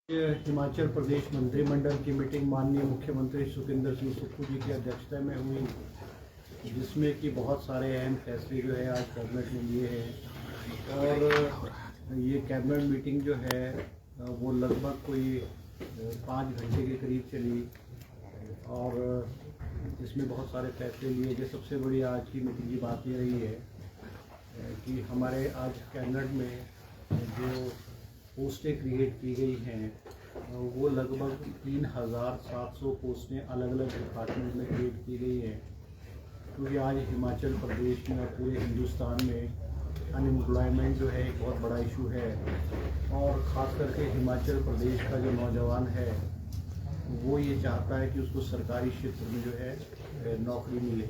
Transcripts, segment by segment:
हिमाचल प्रदेश मंत्रिमंडल की मीटिंग माननीय मुख्यमंत्री सुखविंदर सिंह सुक्खू जी की अध्यक्षता में हुई, जिसमें कि बहुत सारे अहम फैसले जो है आज कैबिनेट ने लिए हैं। और ये कैबिनेट मीटिंग जो है वो लगभग कोई 5 घंटे के करीब चली और इसमें बहुत सारे फैसले लिए गए। सबसे बड़ी आज की मीटिंग की बात ये रही है कि हमारे आज कैबिनेट में जो पोस्टें क्रिएट की गई हैं वो लगभग 3700 पोस्टें अलग अलग डिपार्टमेंट में क्रिएट की गई हैं, क्योंकि आज हिमाचल प्रदेश में और पूरे हिंदुस्तान में अनएम्प्लॉयमेंट जो है एक बहुत बड़ा इशू है। और ख़ास करके हिमाचल प्रदेश का जो नौजवान है वो ये चाहता है कि उसको सरकारी क्षेत्र में जो है नौकरी मिले।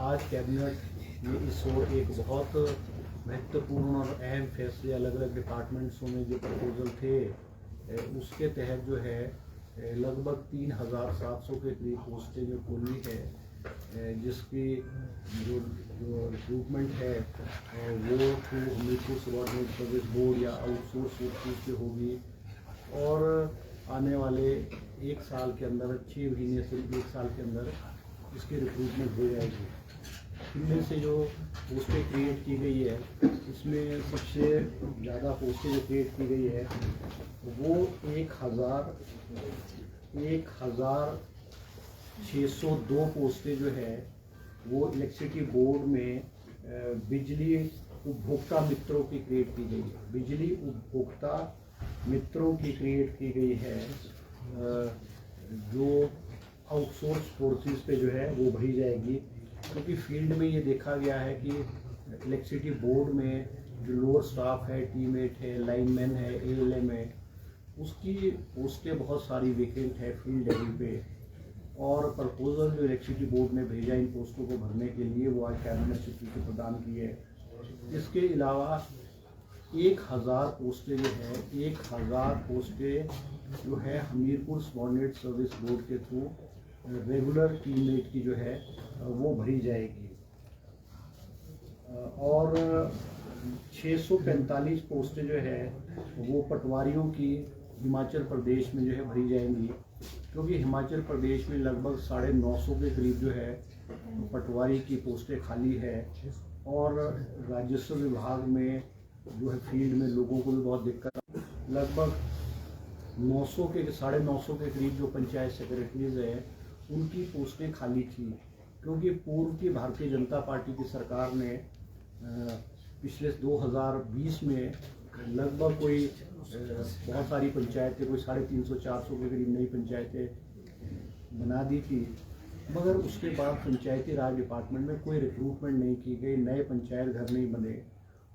आज कैबिनेट ने इस ओर एक बहुत महत्वपूर्ण और अहम फैसले अलग अलग डिपार्टमेंट्सों में जो प्रपोजल थे उसके तहत जो है लगभग 3700 के करीब पोस्टें जो खोली है, जिसकी जो रिक्रूटमेंट है वो through Hamirpur subordinate service board या आउटसोर्स से होगी। और आने वाले 1 साल के अंदर 6 महीने से 1 साल के अंदर इसकी रिक्रूटमेंट हो जाएगी। इनमें से जो पोस्टें क्रिएट की गई है इसमें सबसे ज़्यादा पोस्टें जो क्रिएट की गई है वो 1602 पोस्टें जो है वो इलेक्ट्रिसिटी बोर्ड में बिजली उपभोक्ता मित्रों की क्रिएट की गई है। बिजली उपभोक्ता मित्रों की क्रिएट की गई है, जो आउटसोर्स फोर्सेस पे जो है वो भरी जाएगी, क्योंकि फील्ड में ये देखा गया है कि इलेक्ट्रिसिटी बोर्ड में जो लोअर स्टाफ है, टीमेट है, लाइनमैन है, एएलएम है, उसकी पोस्टें बहुत सारी वेकेंट है फील्ड लेवल पे। और प्रपोजल जो इलेक्ट्रिसिटी बोर्ड ने भेजा इन पोस्टों को भरने के लिए वो आज कैबिनेट स्वीकृति प्रदान की है। इसके अलावा 1000 पोस्टें जो है 1000 पोस्टें जो है हमीरपुर सबऑर्डिनेट सर्विस बोर्ड के थ्रू रेगुलर टीममेट की जो है वो भरी जाएगी। और 645 पोस्टें जो है वो पटवारियों की हिमाचल प्रदेश में जो है भरी जाएंगी, क्योंकि हिमाचल प्रदेश में लगभग 950 के करीब जो है पटवारी की पोस्टें खाली है। और राजस्व विभाग में जो है फील्ड में लोगों को भी बहुत दिक्कत, लगभग 950 के करीब जो पंचायत सेक्रेटरीज है उनकी पोस्टें खाली थी, क्योंकि पूर्व की भारतीय जनता पार्टी की सरकार ने पिछले 2020 में लगभग कोई बहुत सारी पंचायतें, कोई 350-400 के करीब नई पंचायतें बना दी थी, मगर उसके बाद पंचायती राज डिपार्टमेंट में कोई रिक्रूटमेंट नहीं की गई, नए पंचायत घर नहीं बने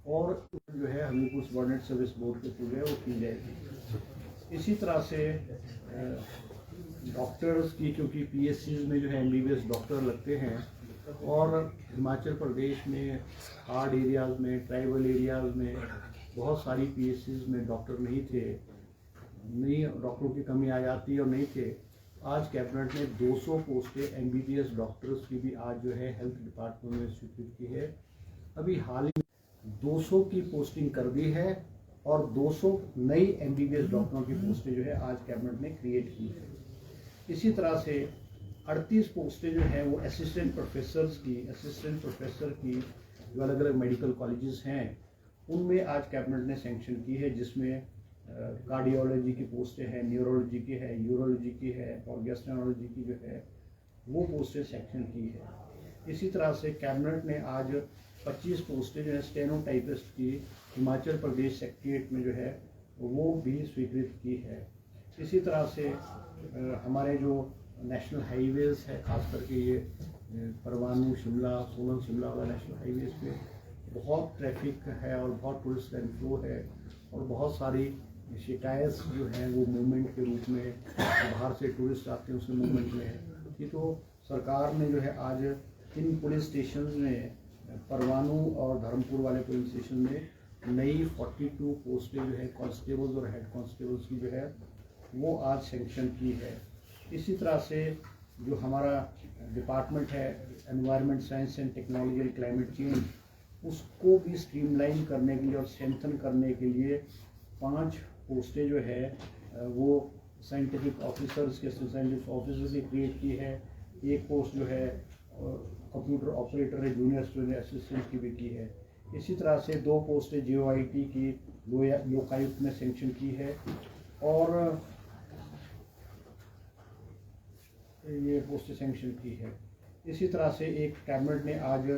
और जो है हमीरपुर सबऑर्डिनेट सर्विस बोर्ड के थ्रू है वो की जाएगी। इसी तरह से डॉक्टर्स की, क्योंकि पीएससीज में जो है एमबीबीएस डॉक्टर लगते हैं और हिमाचल प्रदेश में हार्ड एरियाज़ में, ट्राइबल एरियाज़ में बहुत सारी पीएससीज में डॉक्टर नहीं थे, नहीं डॉक्टरों की कमी आ जाती और नहीं थे। आज कैबिनेट ने 200 पोस्टें एमबीबीएस डॉक्टर्स की भी आज जो है हेल्थ डिपार्टमेंट में स्वीकृत की है। अभी हाल ही 200 की पोस्टिंग कर दी है और 200 नई एमबीबीएस डॉक्टरों की पोस्टें जो है आज कैबिनेट ने क्रिएट की है। इसी तरह से 38 पोस्टें जो हैं वो असिस्टेंट प्रोफेसर की जो अलग अलग मेडिकल कॉलेजेस हैं उनमें आज कैबिनेट ने सैंक्शन की है, जिसमें कार्डियोलॉजी की पोस्टें हैं, न्यूरोलॉजी की है, यूरोलॉजी की है और गैस्ट्रोनोलॉजी की जो है वो पोस्टें सैंक्शन की है। इसी तरह से कैबिनेट ने आज 25 पोस्टें जो है स्टेनोटाइपिस्ट की हिमाचल प्रदेश सेक्रेटेरिएट में जो है वो भी स्वीकृत की है। इसी तरह से हमारे जो नेशनल हाईवेज़ है, खास करके ये परवाणू शिमला, सोलन शिमला वाला नेशनल हाईवेज़ पे बहुत ट्रैफिक है और बहुत टूरिस्ट का इनफ्लो है और बहुत सारी शिकायत जो हैं वो मूवमेंट के रूप में बाहर से टूरिस्ट आते हैं उसके मूवमेंट में है। तो सरकार ने जो है आज इन पुलिस स्टेशन में, परवाणू और धर्मपुर वाले पुलिस स्टेशन में नई 42 पोस्टें जो है कांस्टेबल्स और हेड कांस्टेबल्स की जो है वो आज सैंक्शन की है। इसी तरह से जो हमारा डिपार्टमेंट है environment science and technology and climate change, उसको भी स्ट्रीमलाइन करने के लिए और स्ट्रेंथन करने के लिए 5 पोस्टें जो है वो साइंटिफिक ऑफिसर्स के साइंटिफिक ऑफिसर्स की क्रिएट की है। एक पोस्ट जो है कंप्यूटर ऑपरेटर है जूनियर स्टूडेंट असिस्टेंट की भी की है। इसी तरह से 2 पोस्टें JOIT की लोकायुक्त में सेंक्शन की है और ये पोस्ट सेंक्शन की है। इसी तरह से एक कैबिनेट ने आज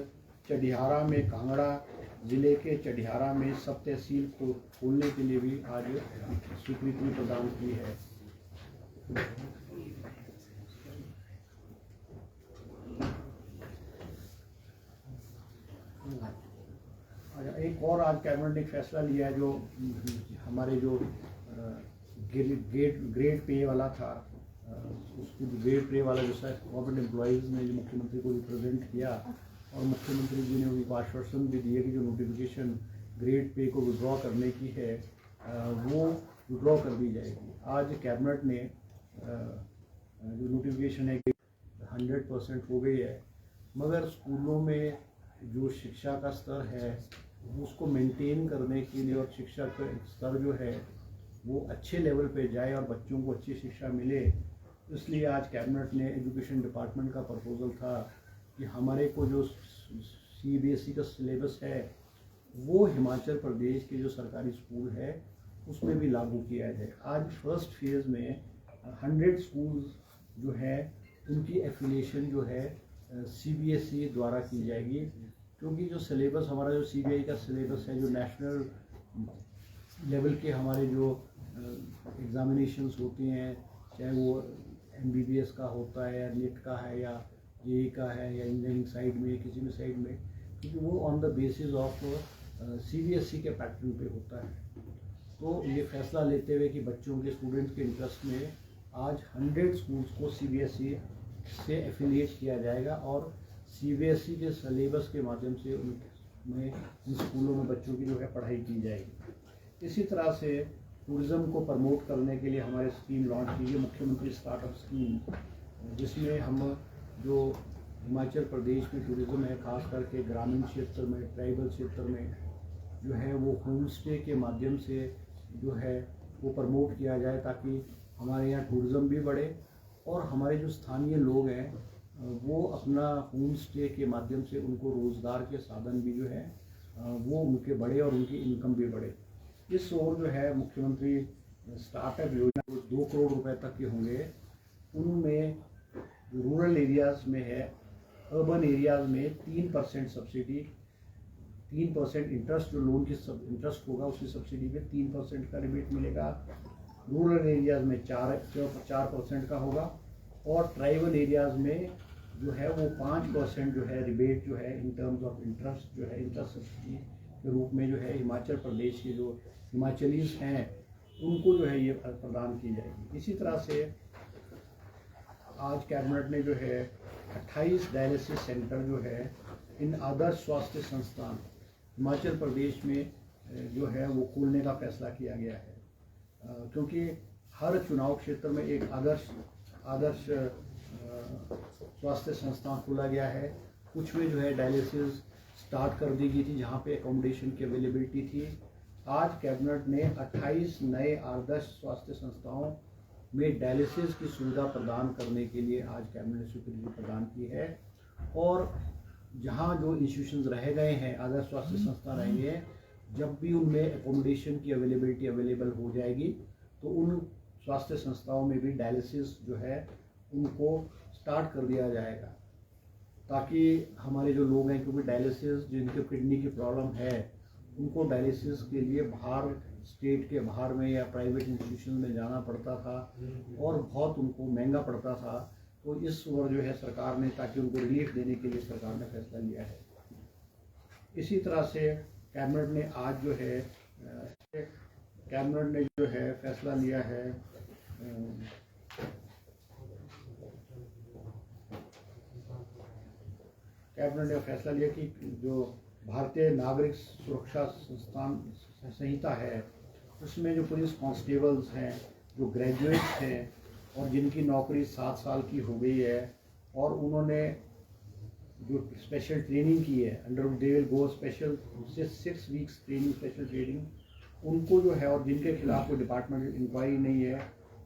चढ़ियारा में, कांगड़ा ज़िले के चढ़ियारा में सब तहसील को खोलने के लिए भी आज स्वीकृति प्रदान की है। एक और आज कैबिनेट ने फैसला लिया है, जो हमारे जो ग्रेड पे वाला था, उसको ग्रेड पे वाला जो गवर्नमेंट एम्प्लॉयज़ ने जो मुख्यमंत्री को रिप्रेजेंट किया और मुख्यमंत्री जी ने उनको आश्वासन भी दिए कि जो नोटिफिकेशन ग्रेड पे को विड्रॉ करने की है वो विड्रॉ कर दी जाएगी। आज कैबिनेट ने जो नोटिफिकेशन है 100% हो गई है, मगर स्कूलों में जो शिक्षा का स्तर है उसको मेंटेन करने के लिए और शिक्षा का स्तर जो है वो अच्छे लेवल पे जाए और बच्चों को अच्छी शिक्षा मिले, इसलिए आज कैबिनेट ने एजुकेशन डिपार्टमेंट का प्रपोजल था कि हमारे को जो CBSE का सिलेबस है वो हिमाचल प्रदेश के जो सरकारी स्कूल है उसमें भी लागू किया जाए। आज फर्स्ट फेज़ में 100 स्कूल्स जो है उनकी एफिलिएशन जो है CBSE द्वारा की जाएगी, क्योंकि जो सिलेबस हमारा जो CBI का सिलेबस है, जो नेशनल लेवल के हमारे जो एग्ज़ामिनेशंस होती हैं, चाहे वो MBBS का होता है या NET का है या JEE का है या इंजीनियरिंग साइड में, किसी भी साइड में, क्योंकि वो on the basis of CBSE के पैटर्न पे होता है। तो ये फैसला लेते हुए कि बच्चों के स्टूडेंट्स के इंटरेस्ट में आज 100 स्कूल्स को CBSE से एफिलिएट किया जाएगा और CBSE के सिलेबस के माध्यम से उन स्कूलों में बच्चों की जो है पढ़ाई की जाएगी। इसी तरह से टूरिज़्म को प्रमोट करने के लिए हमारे स्कीम लॉन्च की गई, मुख्यमंत्री स्टार्टअप स्कीम, जिसमें हम जो हिमाचल प्रदेश में टूरिज़्म है, खास करके ग्रामीण क्षेत्र में, ट्राइबल क्षेत्र में जो है वो होम स्टे के माध्यम से जो है वो प्रमोट किया जाए, ताकि हमारे यहाँ टूरिज़्म भी बढ़े और हमारे जो स्थानीय लोग हैं वो अपना होम स्टे के माध्यम से उनको रोज़गार के साधन भी जो है वो उनके बढ़े और उनकी इनकम भी बढ़े। इस ओर जो है मुख्यमंत्री स्टार्टअप योजना 2 करोड़ रुपए तक के होंगे। उनमें रूरल एरियाज़ में है, अर्बन एरियाज़ में 3% सब्सिडी, 3% इंटरेस्ट, जो लोन की इंटरेस्ट होगा उसकी सब्सिडी में 3% का रिबेट मिलेगा। रूरल एरियाज़ में 4% का होगा और ट्राइबल एरियाज़ में जो है वो 5% जो है रिबेट जो है इन टर्म्स ऑफ इंटरेस्ट जो है इंटरेस्ट सब्सिडी के रूप में जो है हिमाचल प्रदेश के जो हिमाचलीज हैं उनको जो है ये प्रदान की जाएगी। इसी तरह से आज कैबिनेट ने जो है 28 डायलिसिस सेंटर जो है इन आदर्श स्वास्थ्य संस्थान हिमाचल प्रदेश में जो है वो खोलने का फैसला किया गया है, क्योंकि हर चुनाव क्षेत्र में एक आदर्श स्वास्थ्य संस्थान खोला गया है। कुछ में जो है डायलिसिस स्टार्ट कर दी गई थी जहाँ पे एकोमोडेशन की अवेलेबिलिटी थी। आज कैबिनेट ने 28 नए आदर्श स्वास्थ्य संस्थाओं में डायलिसिस की सुविधा प्रदान करने के लिए आज कैबिनेट ने स्वीकृति प्रदान की है और जहाँ जो इंस्टीट्यूशंस रह गए हैं, आदर्श स्वास्थ्य संस्था रह गए हैं, जब भी उनमें एकोमोडेशन की अवेलेबिलिटी अवेलेबल हो जाएगी तो उन स्वास्थ्य संस्थाओं में भी डायलिसिस जो है उनको स्टार्ट कर दिया जाएगा, ताकि हमारे जो लोग हैं, क्योंकि डायलिसिस जिनके किडनी की प्रॉब्लम है उनको डायलिसिस के लिए बाहर स्टेट के बाहर में या प्राइवेट इंस्टीट्यूशन में जाना पड़ता था और बहुत उनको महंगा पड़ता था। तो इस ओर जो है सरकार ने, ताकि उनको रिलीफ देने के लिए सरकार ने फैसला लिया है। इसी तरह से कैबिनेट ने आज जो है फैसला लिया है कि जो भारतीय नागरिक सुरक्षा संस्थान संहिता है उसमें जो पुलिस कांस्टेबल्स हैं, जो ग्रेजुएट्स हैं और जिनकी नौकरी 7 साल की हो गई है और उन्होंने जो स्पेशल ट्रेनिंग की है, under they will go special 6 weeks training, special training, उनको जो है, और जिनके खिलाफ कोई डिपार्टमेंटल इंक्वायरी नहीं है,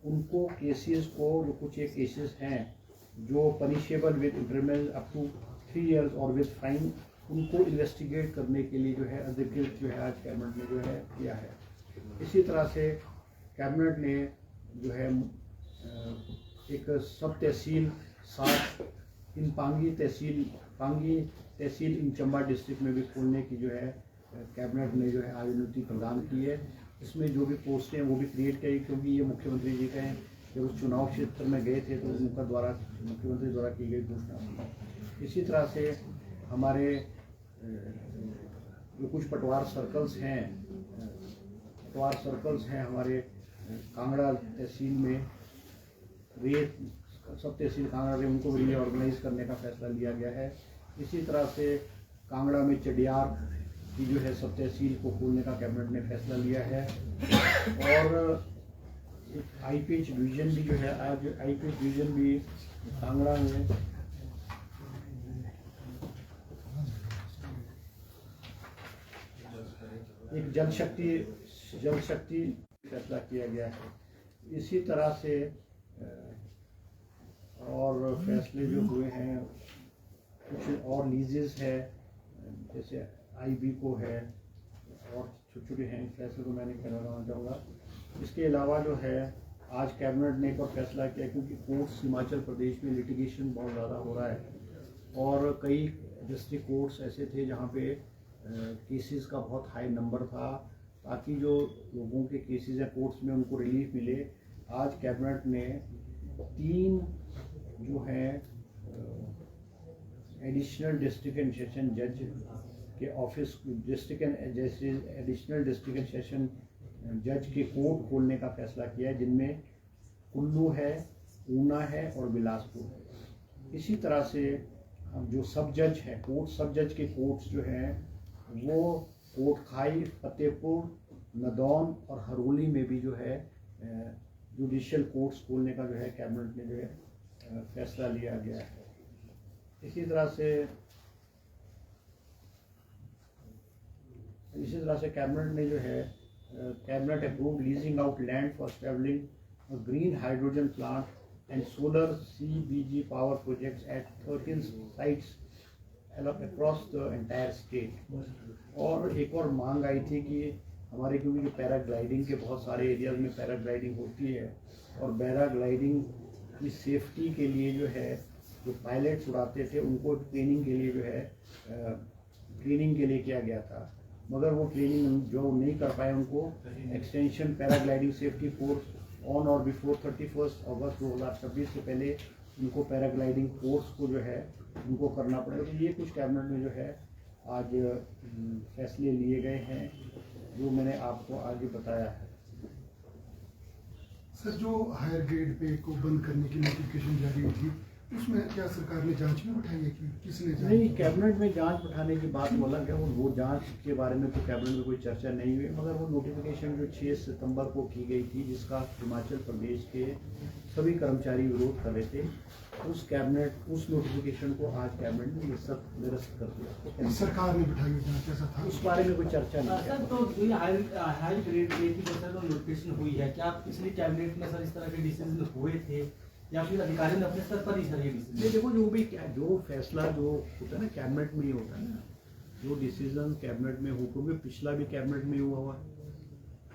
उनको केसेस को, जो कुछ एक केसेस हैं जो punishable with internal up to 3 years और विद फाइन, उनको इन्वेस्टिगेट करने के लिए जो है अधिकृत जो है आज कैबिनेट ने जो है किया है। इसी तरह से कैबिनेट ने जो है एक सब तहसील 7 इन पांगी तहसील इन चंबा डिस्ट्रिक्ट में भी खोलने की जो है कैबिनेट ने जो है आज अनुमति प्रदान की है। इसमें जो भी पोस्टें हैं वो भी क्रिएट करी, क्योंकि ये मुख्यमंत्री जी का है, जब उस चुनाव क्षेत्र में गए थे तो उनका मुख्यमंत्री द्वारा की गई घोषणा थी। इसी तरह से हमारे जो कुछ पटवार सर्कल्स हैं हमारे कांगड़ा तहसील में, रेत सब तहसील कांगड़ा में, उनको रीऑर्गेनाइज करने का फैसला लिया गया है। इसी तरह से कांगड़ा में चडियार की जो है सब तहसील को खोलने का कैबिनेट ने फैसला लिया है। और आईपीएच डिवीजन भी जो है, आज आईपीएच डिवीजन भी कांगड़ा में एक जल शक्ति फैसला किया गया है। इसी तरह से और फैसले जो हुए हैं, कुछ और लीजेस है, जैसे आईबी को है, और छोटे छोटे हैं फैसले को मैं नहीं कहना चाहूँगा। इसके अलावा जो है आज कैबिनेट ने एक और फैसला किया, क्योंकि कोर्ट्स हिमाचल प्रदेश में लिटिगेशन बहुत ज़्यादा हो रहा है और कई डिस्ट्रिक्ट कोर्ट्स ऐसे थे जहाँ पे केसेस का बहुत हाई नंबर था, ताकि जो लोगों के केसेस हैं कोर्ट्स में उनको रिलीफ मिले। आज कैबिनेट ने 3 जो हैं एडिशनल डिस्ट्रिक्ट एंड सेशन जज के office, additional district and session जज के कोर्ट खोलने का फैसला किया है, जिनमें कुल्लू है, ऊना है और बिलासपुर है। इसी तरह से हम जो सब जज हैं, सब जज के कोर्ट्स जो हैं वो कोटखाई, फतेहपुर, नदौन और हरोली में भी जो है जुडिशियल कोर्ट्स खोलने का जो है कैबिनेट ने जो है फैसला लिया गया है। इसी तरह से कैबिनेट ने जो है cabinet approve leasing out land for establishing green hydrogen plant and solar CBG power projects at 13 sites across the entire state. और एक और मांग आई थी कि हमारे, क्योंकि जो पैराग्लाइडिंग के बहुत सारे एरियाज में पैराग्लाइडिंग होती है, और पैराग्लाइडिंग की सेफ्टी के लिए जो है जो पायलट्स उड़ाते थे उनको ट्रेनिंग के लिए जो है ट्रेनिंग के लिए किया गया था, मगर वो ट्रेनिंग जो नहीं कर पाए उनको extension paragliding safety course on और बिफोर 31 अगस्त 2026 से पहले उनको पैराग्लाइडिंग कोर्स को जो है उनको करना पड़ेगा। तो ये कुछ कैबिनेट में जो है आज फैसले लिए गए हैं जो मैंने आपको आगे बताया है। सर, जो हायर ग्रेड पे को बंद करने की नोटिफिकेशन जारी हुई थी, उसमें क्या सरकार ने जांच में उठाई है कि किसने जांच? नहीं, कैबिनेट में जांच उठाने की बात बोला गया, वो जांच के बारे में तो कैबिनेट में कोई चर्चा नहीं हुई, मगर वो नोटिफिकेशन जो 6 सितंबर को की गई थी, जिसका हिमाचल प्रदेश के सभी कर्मचारी विरोध कर रहे थे, उस नोटिफिकेशन को आज कैबिनेट ने ये सब निरस्त कर दिया। सरकार ने बिठाई जांच, ऐसा था? उस बारे में कोई चर्चा नहीं है। सर, तो हाई ग्रेड की जो नोटिफिकेशन हुई है, क्या पिछली कैबिनेट में सर इस तरह के डिसीजन हुए थे या फिर अधिकारी ने अपने स्तर पर ही सर ये डिसीजन? देखो, जो फैसला जो होता है ना कैबिनेट में ही होता है ना, जो डिसीजन कैबिनेट में हो, क्योंकि पिछला भी कैबिनेट में हुआ है,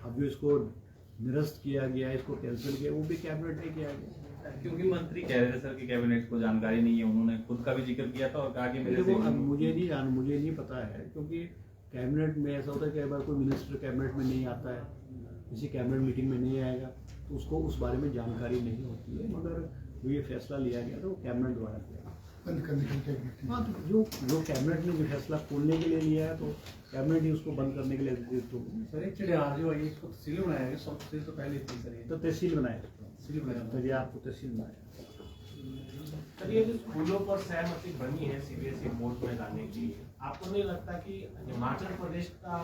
अब जो इसको निरस्त किया गया, इसको कैंसिल किया, वो भी कैबिनेट ने किया गया। क्योंकि मंत्री कह रहे थे सर कि कैबिनेट को जानकारी नहीं है, उन्होंने खुद का भी जिक्र किया था और कहा कि मेरे से मुझे नहीं पता है, क्योंकि कैबिनेट में ऐसा होता है कि बार कोई मिनिस्टर कैबिनेट में नहीं आता है, किसी कैबिनेट मीटिंग में नहीं आएगा, तो उसको उस बारे में जानकारी नहीं होती है, मगर जो ये फैसला लिया गया था वो कैबिनेट द्वारा किया, बंद करने के लिए कैबिनेट। हाँ, तो जो कैबिनेट ने जो फैसला खोलने के लिए लिया है तो कैबिनेट ही उसको बंद करने के लिए अधिकृत होगी। सर, एक चढ़ियार जो है इसको तहसील बनाया गया, सब तहसील तो पहले थी सर, तो तहसील बनाया, तहसील आपको तहसील बनाया। सर, ये जो स्कूलों पर सहमति बनी है CBSE बोर्ड में लाने की, आपको नहीं लगता कि हिमाचल प्रदेश का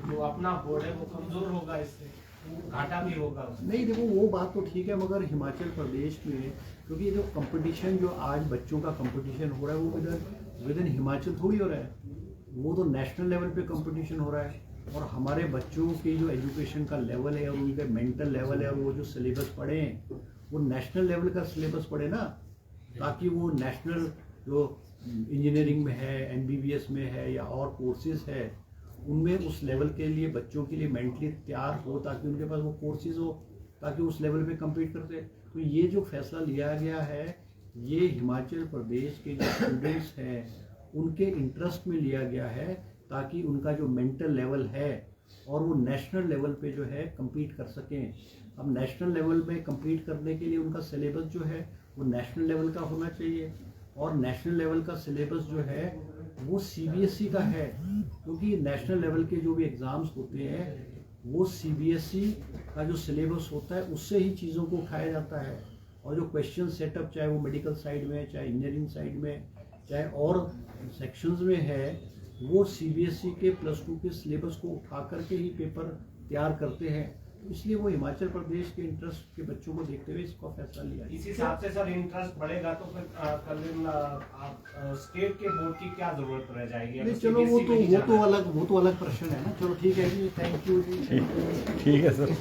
जो अपना बोर्ड है वो कमजोर होगा, इससे घाटा भी होगा? नहीं, देखो वो बात तो ठीक है, मगर हिमाचल प्रदेश में क्योंकि जो कंपटीशन जो आज बच्चों का कंपटीशन हो रहा है वो विद इन हिमाचल थोड़ी हो रहा है, वो तो नेशनल लेवल पे कंपटीशन हो रहा है। और हमारे बच्चों की जो एजुकेशन का लेवल है और उनके मेंटल लेवल है और वो जो सिलेबस पढ़े हैं वो नेशनल लेवल का सिलेबस पढ़े ना, ताकि वो नेशनल जो इंजीनियरिंग में है, एमबीबीएस में है या और कोर्सेज है उनमें उस लेवल के लिए बच्चों के लिए मेंटली तैयार हो, ताकि उनके पास वो कोर्सेज हो, ताकि उस लेवल पे कम्पीट करते। तो ये जो फैसला लिया गया है ये हिमाचल प्रदेश के जो स्टूडेंट्स हैं उनके इंटरेस्ट में लिया गया है, ताकि उनका जो मेंटल लेवल है और वो नेशनल लेवल पे जो है कम्पीट कर सकें। अब नेशनल लेवल में कम्पीट करने के लिए उनका सिलेबस जो है वो नेशनल लेवल का होना चाहिए, और नेशनल लेवल का सिलेबस जो है वो सीबीएसई का है, क्योंकि नेशनल लेवल के जो भी एग्ज़ाम्स होते हैं वो सीबीएसई का जो सिलेबस होता है उससे ही चीज़ों को उठाया जाता है। और जो क्वेश्चन सेटअप चाहे वो मेडिकल साइड में, चाहे इंजीनियरिंग साइड में, चाहे और सेक्शंस में है, वो सीबीएसई के +2 के सिलेबस को उठा करके ही पेपर तैयार करते हैं। तो इसलिए वो हिमाचल प्रदेश के इंटरेस्ट के बच्चों को देखते हुए इसका फैसला लिया। इस हिसाब से सर इंटरेस्ट बढ़ेगा तो फिर कल स्टेट के बोर्ड की क्या जरूरत रह जाएगी? नहीं चलो वो तो अलग प्रश्न है ना। चलो ठीक है जी, थैंक यू जी। ठीक है सर।